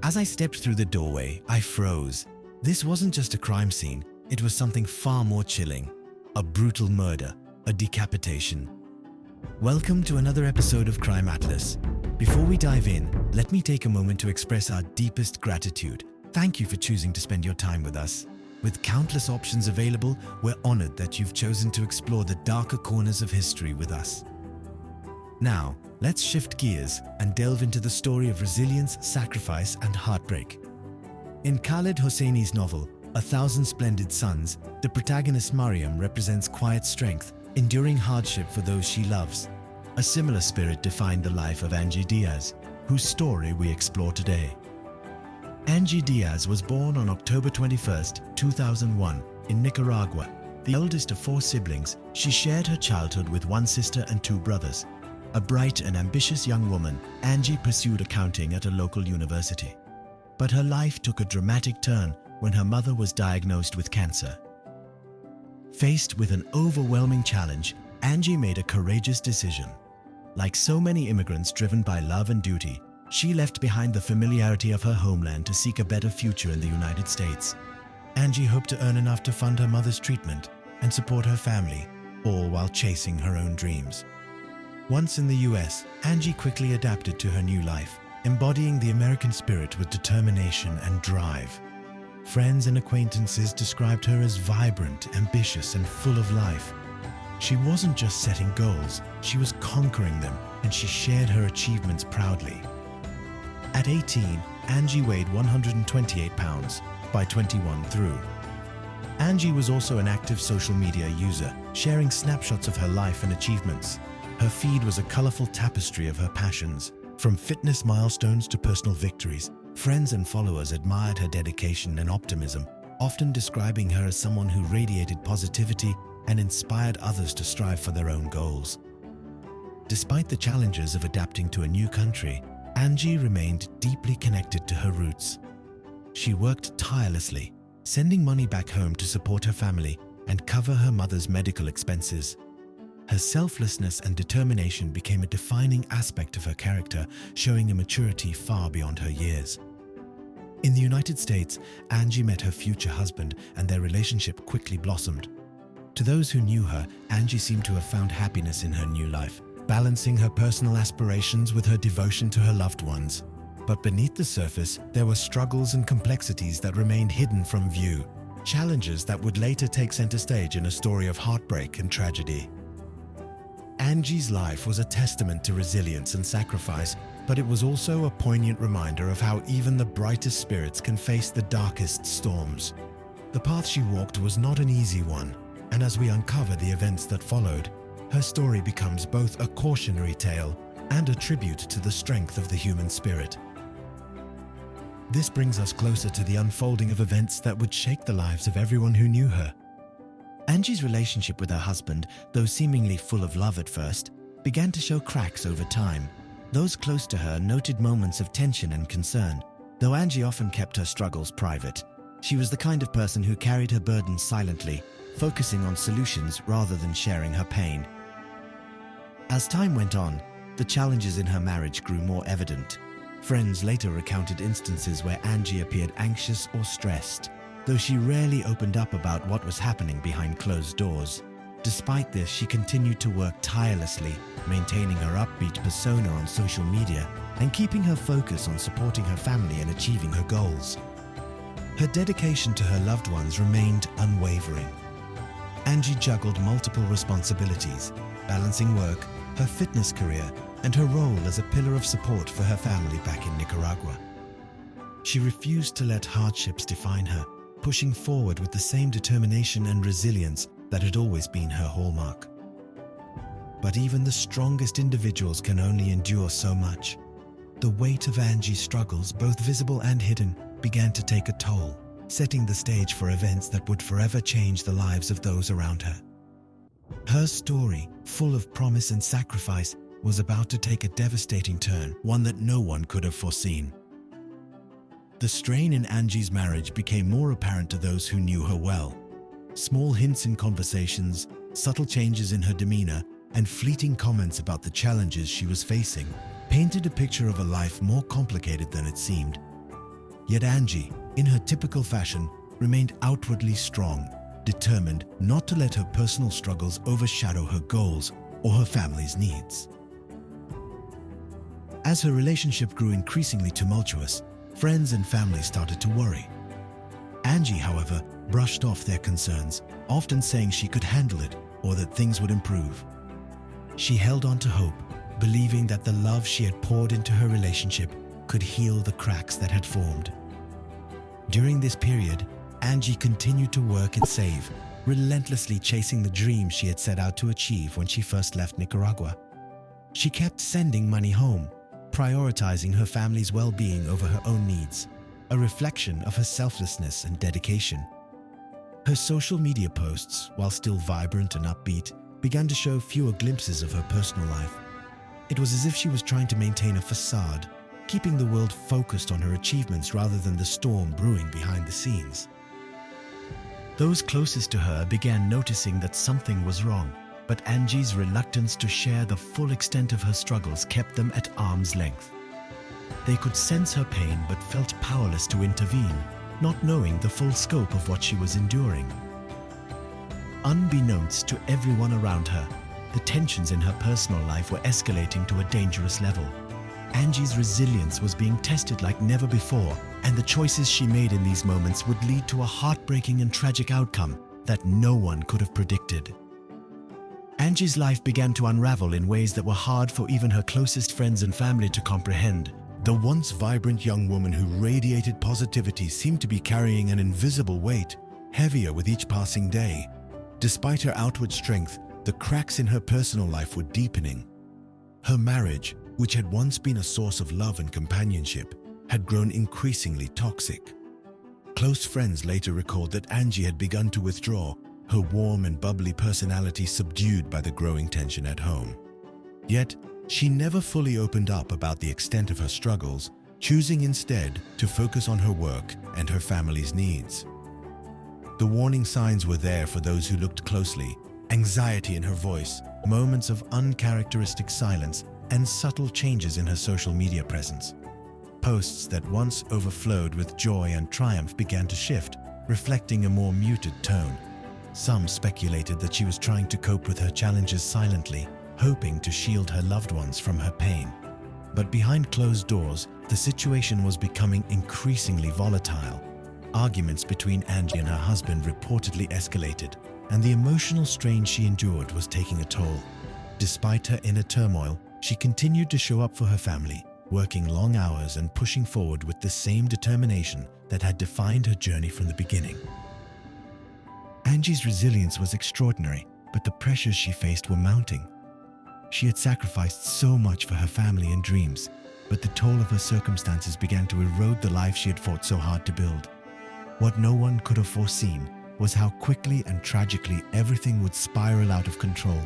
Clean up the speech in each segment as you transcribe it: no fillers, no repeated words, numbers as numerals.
As I stepped through the doorway, I froze. This wasn't just a crime scene, it was something far more chilling. A brutal murder, a decapitation. Welcome to another episode of Crime Atlas. Before we dive in, let me take a moment to express our deepest gratitude. Thank you for choosing to spend your time with us. With countless options available, we're honored that you've chosen to explore the darker corners of history with us. Now, let's shift gears and delve into the story of resilience, sacrifice, and heartbreak. In Khaled Hosseini's novel, A Thousand Splendid Suns, the protagonist Mariam represents quiet strength, enduring hardship for those she loves. A similar spirit defined the life of Angie Diaz, whose story we explore today. Angie Diaz was born on October 21, 2001, in Nicaragua. The oldest of 4 siblings, she shared her childhood with one sister and 2 brothers. A bright and ambitious young woman, Angie pursued accounting at a local university. But her life took a dramatic turn when her mother was diagnosed with cancer. Faced with an overwhelming challenge, Angie made a courageous decision. Like so many immigrants driven by love and duty, she left behind the familiarity of her homeland to seek a better future in the United States. Angie hoped to earn enough to fund her mother's treatment and support her family, all while chasing her own dreams. Once in the US, Angie quickly adapted to her new life, embodying the American spirit with determination and drive. Friends and acquaintances described her as vibrant, ambitious, and full of life. She wasn't just setting goals, she was conquering them, and she shared her achievements proudly. At 18, Angie weighed 128 pounds, by 21 through. Angie was also an active social media user, sharing snapshots of her life and achievements. Her feed was a colorful tapestry of her passions. From fitness milestones to personal victories, friends and followers admired her dedication and optimism, often describing her as someone who radiated positivity and inspired others to strive for their own goals. Despite the challenges of adapting to a new country, Angie remained deeply connected to her roots. She worked tirelessly, sending money back home to support her family and cover her mother's medical expenses. Her selflessness and determination became a defining aspect of her character, showing a maturity far beyond her years. In the United States, Angie met her future husband, and their relationship quickly blossomed. To those who knew her, Angie seemed to have found happiness in her new life, balancing her personal aspirations with her devotion to her loved ones. But beneath the surface, there were struggles and complexities that remained hidden from view, challenges that would later take center stage in a story of heartbreak and tragedy. Angie's life was a testament to resilience and sacrifice, but it was also a poignant reminder of how even the brightest spirits can face the darkest storms. The path she walked was not an easy one, and as we uncover the events that followed, her story becomes both a cautionary tale and a tribute to the strength of the human spirit. This brings us closer to the unfolding of events that would shake the lives of everyone who knew her. Angie's relationship with her husband, though seemingly full of love at first, began to show cracks over time. Those close to her noted moments of tension and concern. Though Angie often kept her struggles private, she was the kind of person who carried her burdens silently, focusing on solutions rather than sharing her pain. As time went on, the challenges in her marriage grew more evident. Friends later recounted instances where Angie appeared anxious or stressed, though she rarely opened up about what was happening behind closed doors. Despite this, she continued to work tirelessly, maintaining her upbeat persona on social media and keeping her focus on supporting her family and achieving her goals. Her dedication to her loved ones remained unwavering. Angie juggled multiple responsibilities, balancing work, her fitness career, and her role as a pillar of support for her family back in Nicaragua. She refused to let hardships define her, pushing forward with the same determination and resilience that had always been her hallmark. But even the strongest individuals can only endure so much. The weight of Angie's struggles, both visible and hidden, began to take a toll, setting the stage for events that would forever change the lives of those around her. Her story, full of promise and sacrifice, was about to take a devastating turn, one that no one could have foreseen. The strain in Angie's marriage became more apparent to those who knew her well. Small hints in conversations, subtle changes in her demeanor, and fleeting comments about the challenges she was facing painted a picture of a life more complicated than it seemed. Yet Angie, in her typical fashion, remained outwardly strong, determined not to let her personal struggles overshadow her goals or her family's needs. As her relationship grew increasingly tumultuous, friends and family started to worry. Angie, however, brushed off their concerns, often saying she could handle it or that things would improve. She held on to hope, believing that the love she had poured into her relationship could heal the cracks that had formed. During this period, Angie continued to work and save, relentlessly chasing the dreams she had set out to achieve when she first left Nicaragua. She kept sending money home, prioritizing her family's well-being over her own needs, a reflection of her selflessness and dedication. Her social media posts, while still vibrant and upbeat, began to show fewer glimpses of her personal life. It was as if she was trying to maintain a facade, keeping the world focused on her achievements rather than the storm brewing behind the scenes. Those closest to her began noticing that something was wrong, but Angie's reluctance to share the full extent of her struggles kept them at arm's length. They could sense her pain but felt powerless to intervene, not knowing the full scope of what she was enduring. Unbeknownst to everyone around her, the tensions in her personal life were escalating to a dangerous level. Angie's resilience was being tested like never before, and the choices she made in these moments would lead to a heartbreaking and tragic outcome that no one could have predicted. Angie's life began to unravel in ways that were hard for even her closest friends and family to comprehend. The once vibrant young woman who radiated positivity seemed to be carrying an invisible weight, heavier with each passing day. Despite her outward strength, the cracks in her personal life were deepening. Her marriage, which had once been a source of love and companionship, had grown increasingly toxic. Close friends later recalled that Angie had begun to withdraw, her warm and bubbly personality subdued by the growing tension at home. Yet, she never fully opened up about the extent of her struggles, choosing instead to focus on her work and her family's needs. The warning signs were there for those who looked closely: anxiety in her voice, moments of uncharacteristic silence, and subtle changes in her social media presence. Posts that once overflowed with joy and triumph began to shift, reflecting a more muted tone. Some speculated that she was trying to cope with her challenges silently, hoping to shield her loved ones from her pain. But behind closed doors, the situation was becoming increasingly volatile. Arguments between Angie and her husband reportedly escalated, and the emotional strain she endured was taking a toll. Despite her inner turmoil, she continued to show up for her family, working long hours and pushing forward with the same determination that had defined her journey from the beginning. Angie's resilience was extraordinary, but the pressures she faced were mounting. She had sacrificed so much for her family and dreams, but the toll of her circumstances began to erode the life she had fought so hard to build. What no one could have foreseen was how quickly and tragically everything would spiral out of control.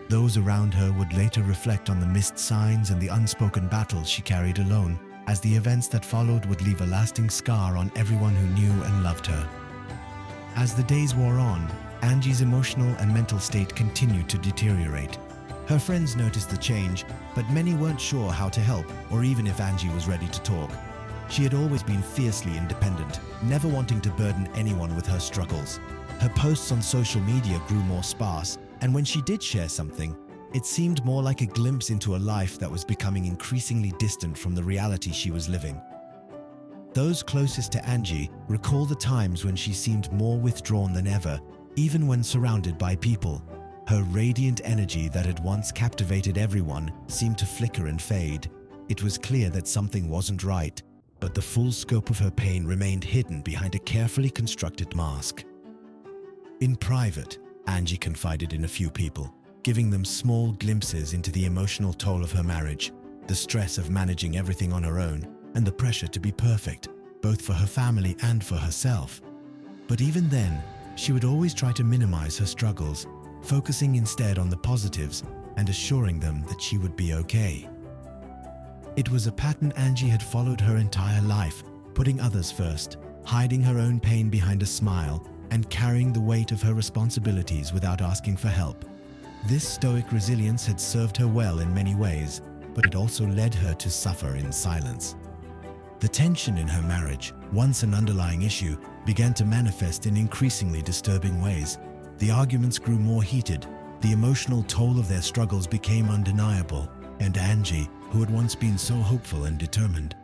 Those around her would later reflect on the missed signs and the unspoken battles she carried alone, as the events that followed would leave a lasting scar on everyone who knew and loved her. As the days wore on, Angie's emotional and mental state continued to deteriorate. Her friends noticed the change, but many weren't sure how to help or even if Angie was ready to talk. She had always been fiercely independent, never wanting to burden anyone with her struggles. Her posts on social media grew more sparse, and when she did share something, it seemed more like a glimpse into a life that was becoming increasingly distant from the reality she was living. Those closest to Angie recall the times when she seemed more withdrawn than ever, even when surrounded by people. Her radiant energy that had once captivated everyone seemed to flicker and fade. It was clear that something wasn't right, but the full scope of her pain remained hidden behind a carefully constructed mask. In private, Angie confided in a few people, giving them small glimpses into the emotional toll of her marriage, the stress of managing everything on her own, and the pressure to be perfect, both for her family and for herself. But even then, she would always try to minimize her struggles, focusing instead on the positives and assuring them that she would be okay. It was a pattern Angie had followed her entire life, putting others first, hiding her own pain behind a smile, and carrying the weight of her responsibilities without asking for help. This stoic resilience had served her well in many ways, but it also led her to suffer in silence. The tension in her marriage, once an underlying issue, began to manifest in increasingly disturbing ways. The arguments grew more heated, the emotional toll of their struggles became undeniable, and Angie, who had once been so hopeful and determined,